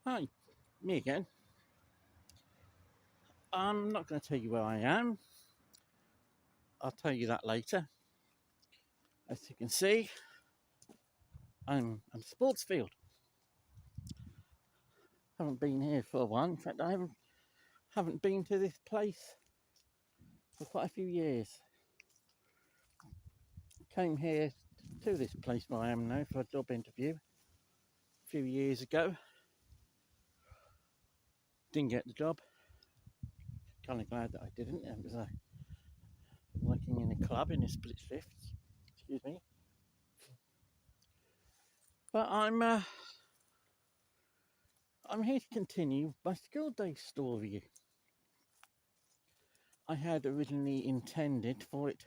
Hi, me again. I'm not going to tell you where I am. I'll tell you that later. As you can see, I'm sports field. Haven't been here for a while. In fact, I haven't been to this place for quite a few years. Came here to this place where I am now for a job interview a few years ago. Didn't get the job. Kind of glad that I didn't. It was working in a club in a split shift. Excuse me. But I'm here to continue my school day story. I had originally intended for it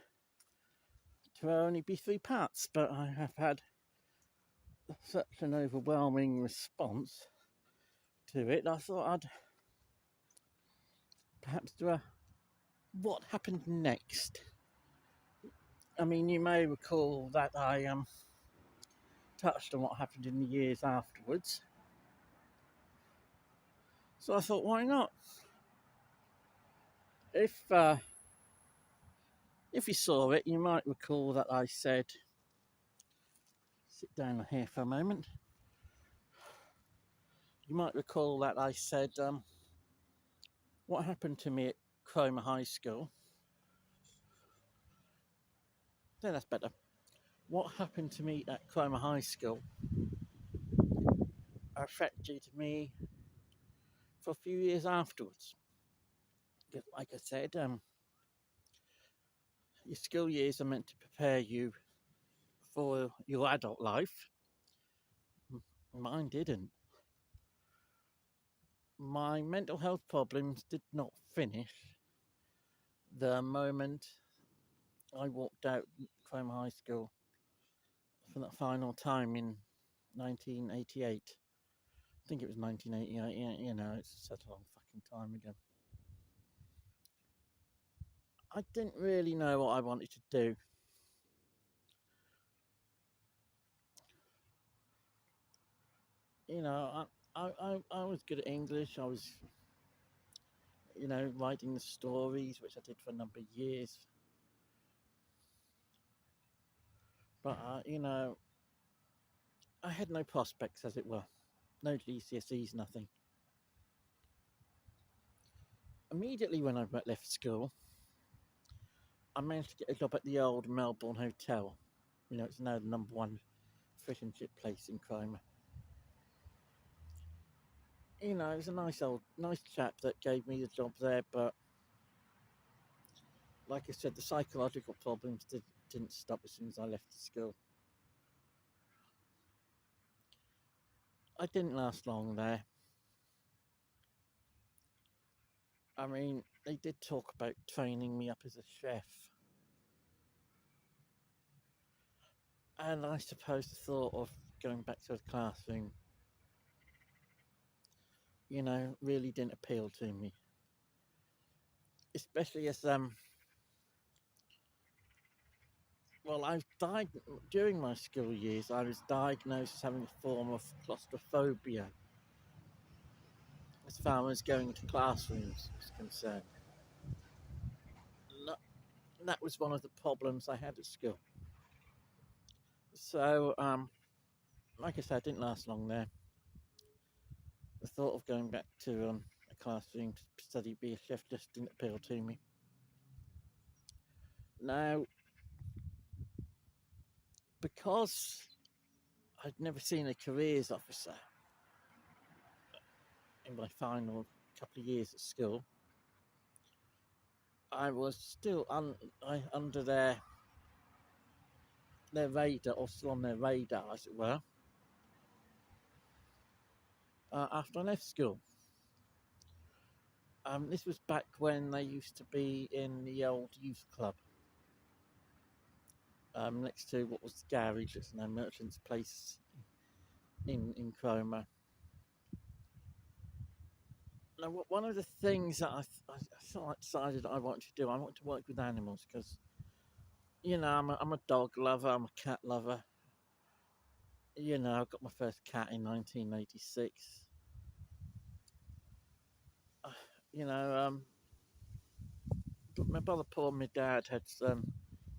to only be 3 parts, but I have had such an overwhelming response to it. I thought I'd perhaps do a what happened next. I mean, you may recall that I touched on what happened in the years afterwards. So I thought, why not? If you saw it, you might recall that I said, sit down here for a moment. You might recall that I said, what happened to me at Cromer High School. Then that's better. What happened to me at Cromer High School affected me for a few years afterwards. Because, like I said, your school years are meant to prepare you for your adult life. Mine didn't. My mental health problems did not finish the moment I walked out Cromer High School for that final time in 1988. I think it was 1988, it's such a long fucking time ago. I didn't really know what I wanted to do. I was good at English. I was, writing the stories, which I did for a number of years. But, I had no prospects, as it were. No GCSEs, nothing. Immediately when I left school, I managed to get a job at the old Melbourne Hotel. It's now the number one fish and chip place in Cromer. It was a nice chap that gave me the job there, but like I said, the psychological problems didn't stop as soon as I left the school. I didn't last long there. I mean, they did talk about training me up as a chef. And I suppose the thought of going back to the classroom, really didn't appeal to me. Especially as, I died during my school years, I was diagnosed as having a form of claustrophobia as far as going to classrooms was concerned. That was one of the problems I had at school. So, like I said, I didn't last long there. The thought of going back to a classroom to study be a chef just didn't appeal to me. Now, because I'd never seen a careers officer in my final couple of years at school, I was still under their radar, or still on their radar, as it were, after I left school. This was back when they used to be in the old youth club, next to what was the garage, it's now Merchant's Place in Cromer. Now, one of the things that I sort of decided I wanted to do, I want to work with animals because, I'm a dog lover, I'm a cat lover. I got my first cat in 1986. You know, my brother Paul and my dad had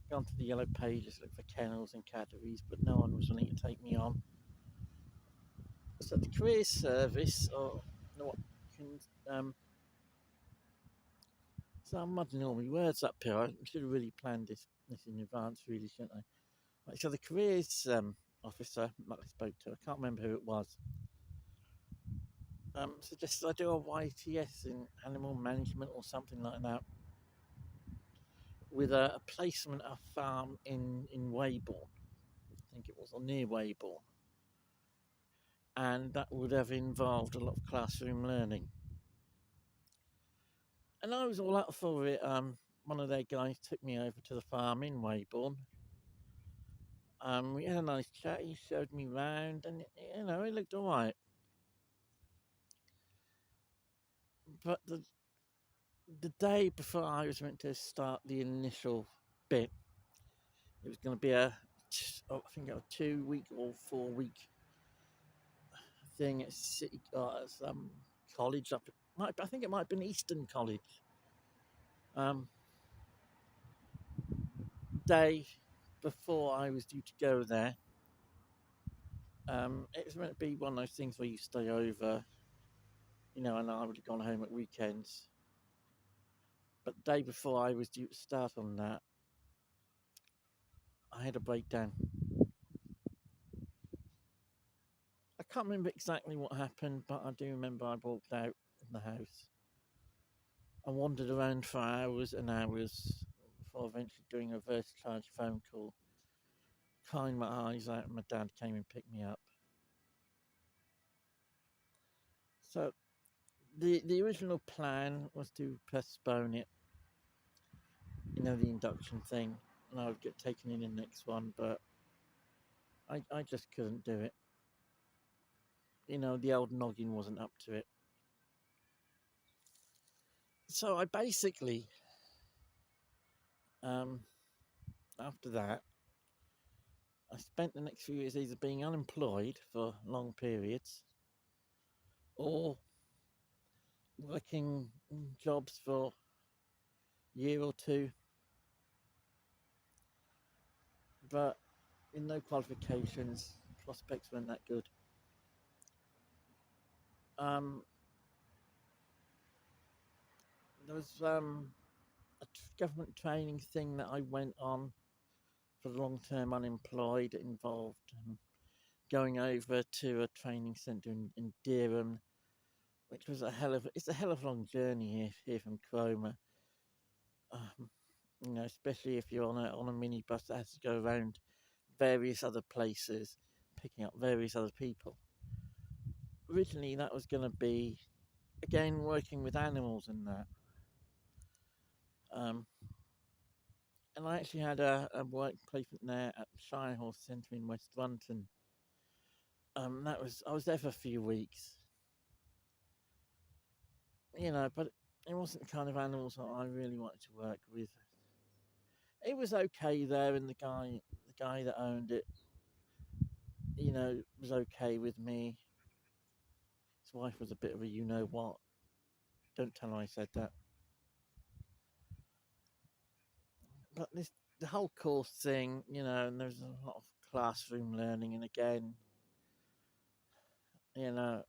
gone to the Yellow Pages, looked for kennels and catteries, but no one was willing to take me on. So the career service, or what can, so I'm muddling all my words up here. I should have really planned this in advance, really, shouldn't I? Right, so the careers officer that I spoke to, I can't remember who it was, suggested I do a YTS in animal management or something like that, with a placement at a farm in Weybourne, I think it was, or near Weybourne, and that would have involved a lot of classroom learning. And I was all up for it. One of their guys took me over to the farm in Weybourne. We had a nice chat. He showed me round, and it looked all right. But the day before I was meant to start the initial bit, it was going to be I think a 2 week or 4 week thing at City, some college up. I think it might have been Eastern College. Um, Day before I was due to go there, it was meant to be one of those things where you stay over, and I would have gone home at weekends. But the day before I was due to start on that, I had a breakdown. I can't remember exactly what happened, but I do remember I walked out of the house. I wandered around for hours and hours before eventually doing a reverse charge phone call, crying my eyes out, and my dad came and picked me up. So the original plan was to postpone it, the induction thing, and I would get taken in the next one, but I just couldn't do it. The old noggin wasn't up to it. So I basically, um, after that, I spent the next few years either being unemployed for long periods or working jobs for a year or two, but in no qualifications, prospects weren't that good. Um, there was a government training thing that I went on for long-term unemployed. It involved going over to a training centre in Durham, which was it's a hell of a long journey here from Cromer. Especially if you're on a minibus that has to go around various other places, picking up various other people. Originally, that was going to be again working with animals and that. Um, and I actually had a work placement there at the Shire Horse Centre in West Runton. I was there for a few weeks, but it wasn't the kind of animals that I really wanted to work with. It was okay there, and the guy that owned it, was okay with me. His wife was a bit of a you know what. Don't tell her I said that. But the whole course thing, and there's a lot of classroom learning, and again, you know,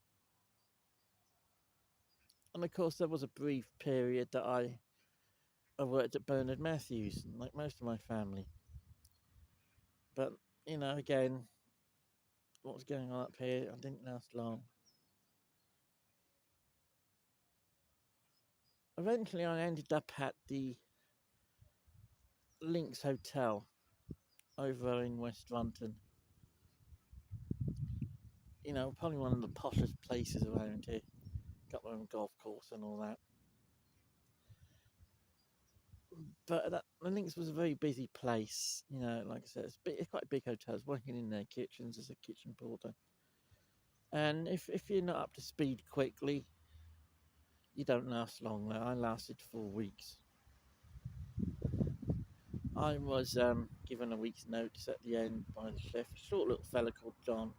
and of course there was a brief period that I worked at Bernard Matthews, like most of my family. But again, what was going on up here, I didn't last long. Eventually, I ended up at the Lynx Hotel over in West Runton. Probably one of the poshest places around here. Got their own golf course and all that. But the Lynx was a very busy place. Like I said, it's quite a big hotel. I was working in their kitchens as a kitchen porter. And if you're not up to speed quickly, you don't last long. I lasted 4 weeks. I was given a week's notice at the end by the chef, a short little fella called John.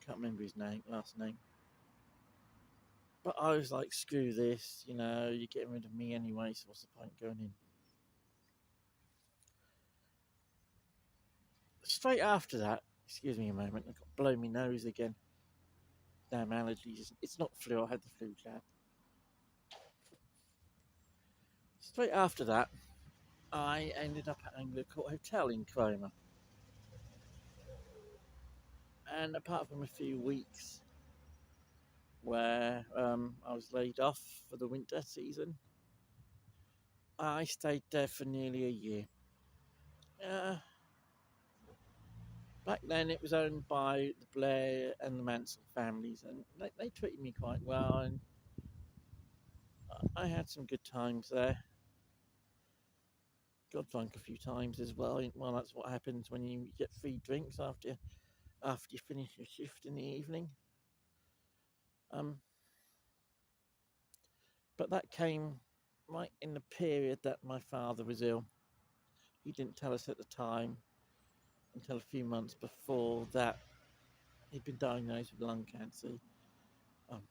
Can't remember his last name. But I was like, screw this, you're getting rid of me anyway, so what's the point going in? Straight after that, excuse me a moment, I got blow my nose again. Damn allergies. It's not flu, I had the flu jab. Straight after that, I ended up at Anglia Court Hotel in Cromer. And apart from a few weeks where I was laid off for the winter season, I stayed there for nearly a year. Uh, Back then, it was owned by the Blair and the Mansell families, and they treated me quite well, and I had some good times there. Got drunk a few times as well. Well, that's what happens when you get free drinks after you finish your shift in the evening. Um, but that came right in the period that my father was ill. He didn't tell us at the time until a few months before that he'd been diagnosed with lung cancer, um,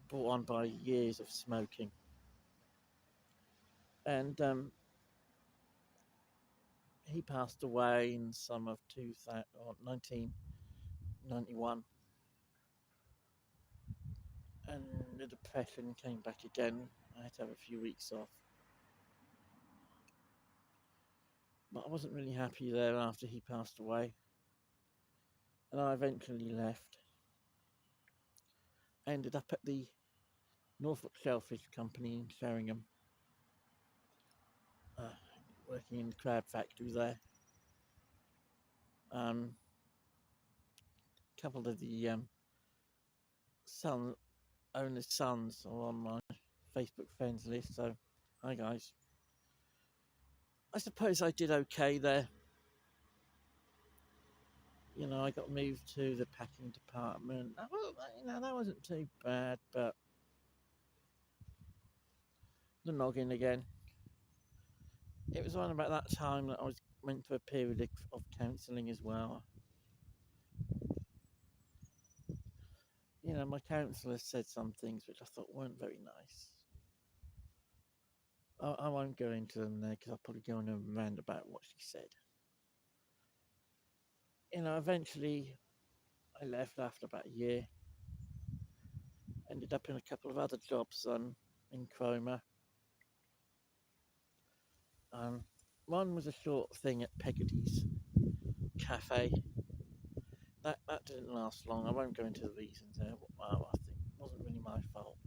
brought on by years of smoking. And he passed away in summer of 1991, and the depression came back again. I had to have a few weeks off, but I wasn't really happy there after he passed away, and I eventually left. I ended up at the Norfolk Shellfish Company in Sheringham, uh, working in the crab factory there. A couple of the owner's sons are on my Facebook friends list, so hi guys. I suppose I did okay there. I got moved to the packing department. That wasn't too bad, but the noggin again. It was around about that time that I went through a period of counselling as well. My counsellor said some things which I thought weren't very nice. I won't go into them there because I'll probably go on a rant about what she said. Eventually I left after about a year. Ended up in a couple of other jobs in Cromer. One was a short thing at Peggotty's Cafe. That didn't last long. I won't go into the reasons there. I think it wasn't really my fault.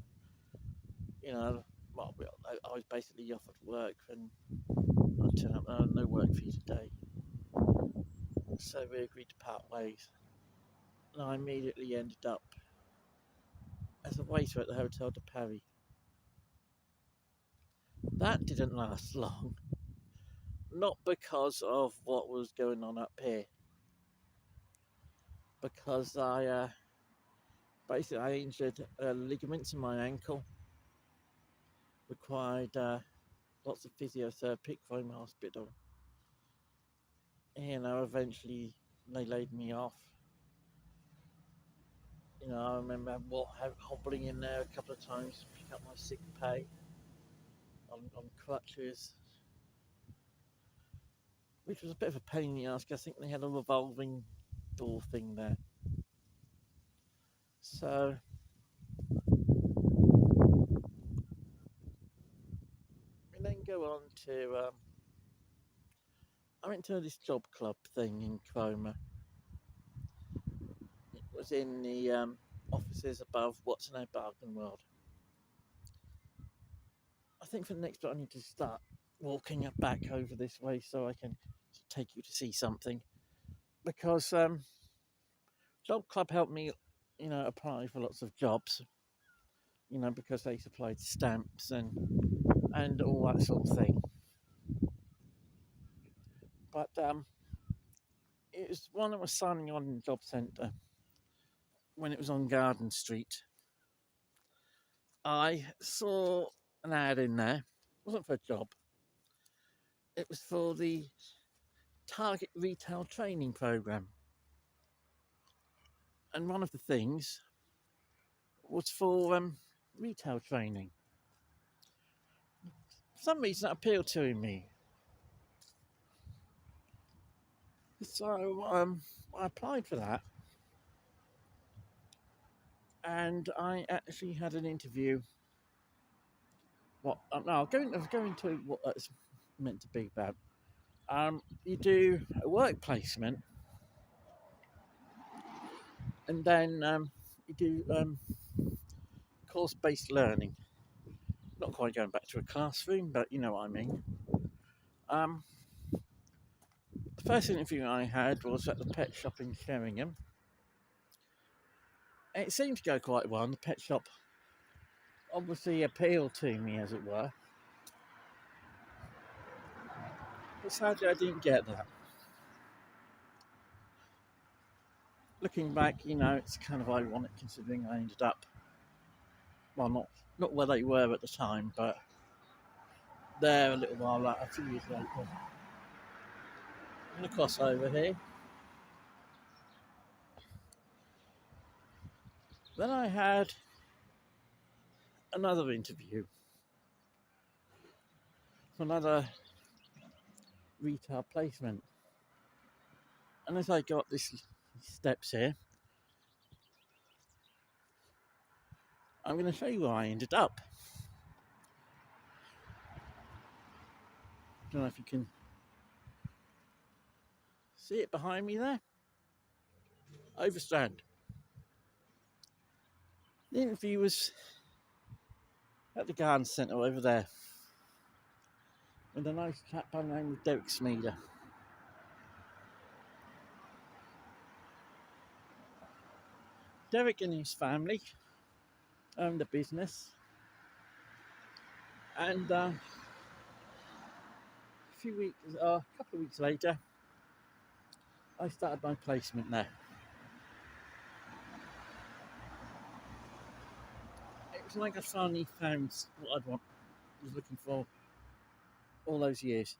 I was basically offered work and I turned up, no work for you today. So we agreed to part ways. And I immediately ended up as a waiter at the Hotel de Paris. That didn't last long. Not because of what was going on up here. Because I injured ligaments in my ankle. Required lots of physiotherapy from the hospital. Eventually they laid me off. I remember hobbling in there a couple of times to pick up my sick pay on crutches, which was a bit of a pain in the ass. I think they had a revolving door thing there. So we then go on to I went to this job club thing in Cromer. It was in the offices above What's in a Bargain World. I think for the next bit I need to start walking back over this way so I can take you to see something, because Job Club helped me, apply for lots of jobs, because they supplied stamps and all that sort of thing. But it was one that was signing on in the job centre when it was on Garden Street. I saw an ad in there. It wasn't for a job. It was for the Target Retail Training Programme. And one of the things was for retail training. For some reason, that appealed to me. So I applied for that, and I actually had an interview. No, I'll go into what that's meant to be about. You do a work placement, and then you do course-based learning. Not quite going back to a classroom, but you know what I mean. Um, the first interview I had was at the pet shop in Sheringham. It seemed to go quite well, and the pet shop obviously appealed to me, as it were. But sadly, I didn't get that. Looking back, it's kind of ironic considering I ended up, well, not where they were at the time, but there a little while later, a few years later. I'm going to cross over here. Then I had another interview for another retail placement. And as I got these steps here, I'm going to show you where I ended up. I don't know if you can see it behind me there. Overstrand. The interview was at the garden centre over there with a nice chap by the name of Derek Smeeder. Derek and his family owned a business, and a couple of weeks later, I started my placement there. It was like I finally found what was looking for all those years.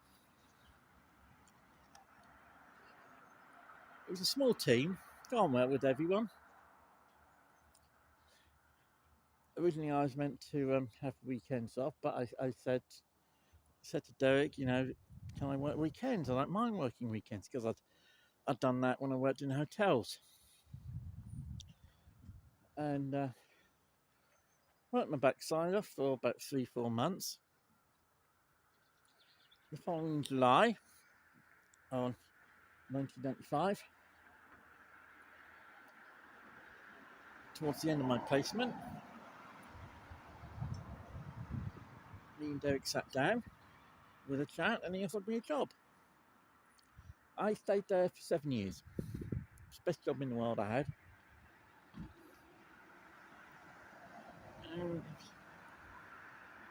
It was a small team, got on well with everyone. Originally, I was meant to have weekends off, but I said to Derek, can I work weekends? I don't mind working weekends because I'd done that when I worked in hotels. And worked my backside off for about 3-4 months. The following July, on 1995, towards the end of my placement, me and Derek sat down with a chat and he offered me a job. I stayed there for 7 years. It's the best job in the world I had. And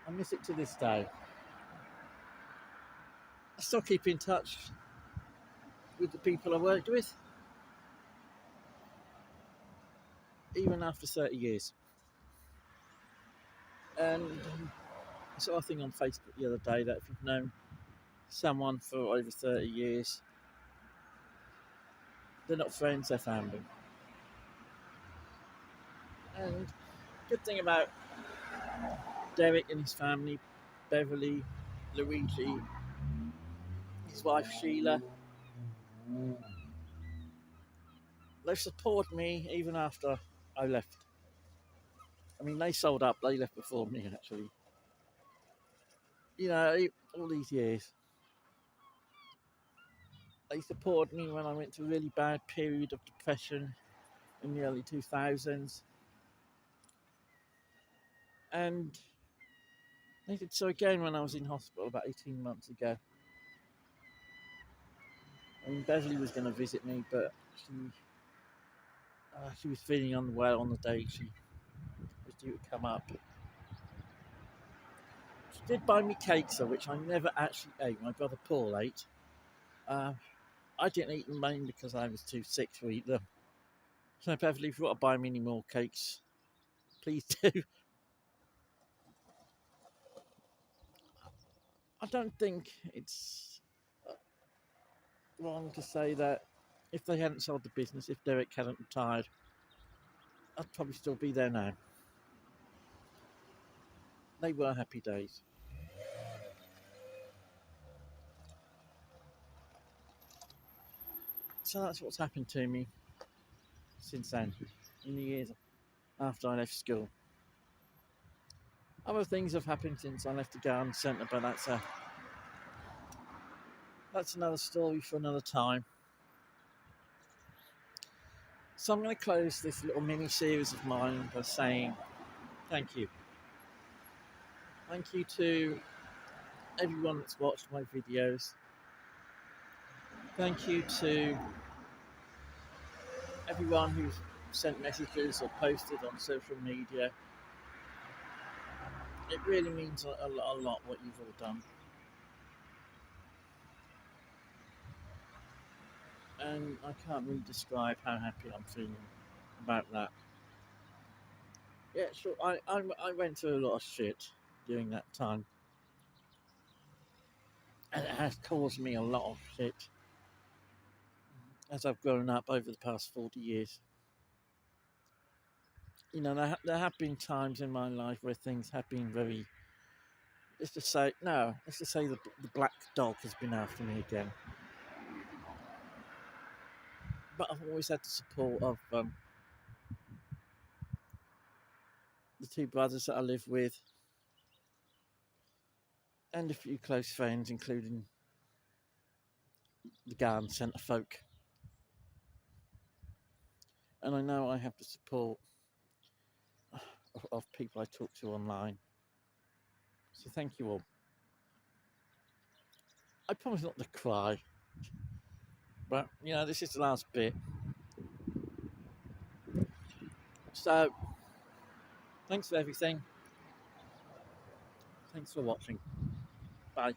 I miss it to this day. I still keep in touch with the people I worked with, even after 30 years. And I saw a thing on Facebook the other day that if you've known someone for over 30 years, they're not friends, they're family. And good thing about Derek and his family, Beverly, Luigi, his wife Sheila, they've supported me even after I left. I mean, they sold up, they left before me actually. All these years. They supported me when I went through a really bad period of depression in the early 2000s. And they did so again when I was in hospital about 18 months ago. I mean, Beverly was going to visit me, but she was feeling unwell on the day she was due to come up. She did buy me cakes, which I never actually ate. My brother Paul ate. I didn't eat them mainly because I was too sick to eat them. So Beverly, if you want to buy me any more cakes, please do. I don't think it's wrong to say that if they hadn't sold the business, if Derek hadn't retired, I'd probably still be there now. They were happy days. So that's what's happened to me since then, in the years after I left school. Other things have happened since I left the garden centre, but that's another story for another time. So I'm going to close this little mini series of mine by saying thank you. Thank you to everyone that's watched my videos. Thank you to everyone who's sent messages or posted on social media. It really means a lot what you've all done. And I can't really describe how happy I'm feeling about that. Yeah, sure. I went through a lot of shit during that time, and it has caused me a lot of shit as I've grown up over the past 40 years. You know, there have been times in my life where things have been very. Let's just say the black dog has been after me again. But I've always had the support of the two brothers that I live with, and a few close friends, including the garden centre folk. And I know I have the support of people I talk to online. So thank you all. I promise not to cry, but you know, this is the last bit. So thanks for everything. Thanks for watching. Bye.